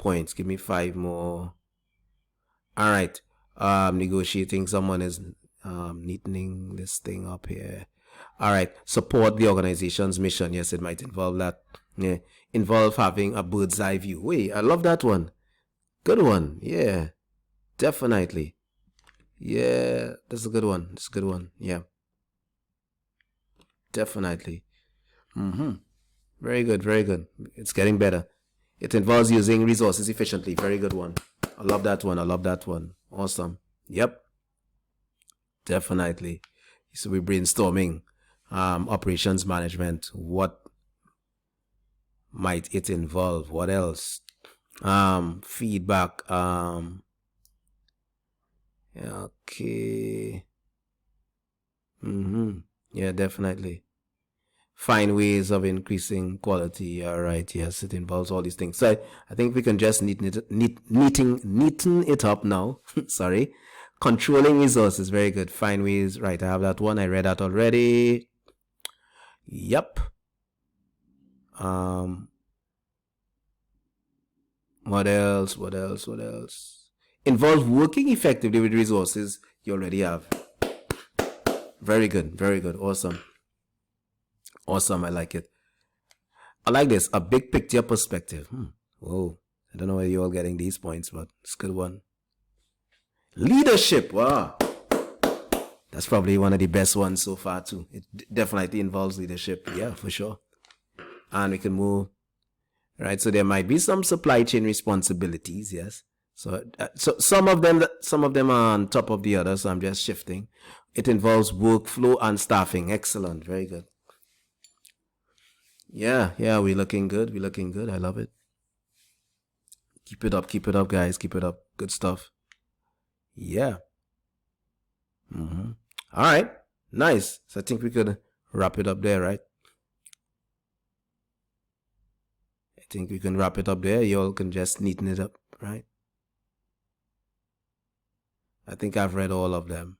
points. Give me 5 more. All right. Negotiating. Someone is neatening this thing up here. All right. Support the organization's mission. Yes, it might involve that. Yeah. Involve having a bird's eye view. Wait, I love that one. Good one. Yeah. Definitely. Yeah, that's a good one. That's a good one. Yeah. Definitely. Very good. Very good. It's getting better. It involves using resources efficiently. Very good one. I love that one. I love that one. Awesome. Yep. Definitely. So we're brainstorming operations management. What might it involve? What else? Feedback. Okay. Yeah, definitely. Find ways of increasing quality. All right. Yes, it involves all these things. So I think we can just neaten it up now. Sorry. Controlling resources. Very good. Find ways. Right. I have that one. I read that already. Yep. What else? What else? What else? Involve working effectively with resources you already have. Very good. Very good. Awesome. Awesome. I like it. I like this. A big picture perspective. Whoa. I don't know where you're all getting these points, but it's a good one. Leadership. Wow. That's probably one of the best ones so far too. It definitely involves leadership. Yeah, for sure. And we can move. Right. So there might be some supply chain responsibilities. Yes. So some of them are on top of the others. So I'm just shifting. It involves workflow and staffing. Excellent. Very good. Yeah, we're looking good. We're looking good. I love it. Keep it up, guys. Keep it up. Good stuff. Yeah. All right. Nice. So I think we could wrap it up there, right? I think we can wrap it up there. You all can just neaten it up, right? I think I've read all of them.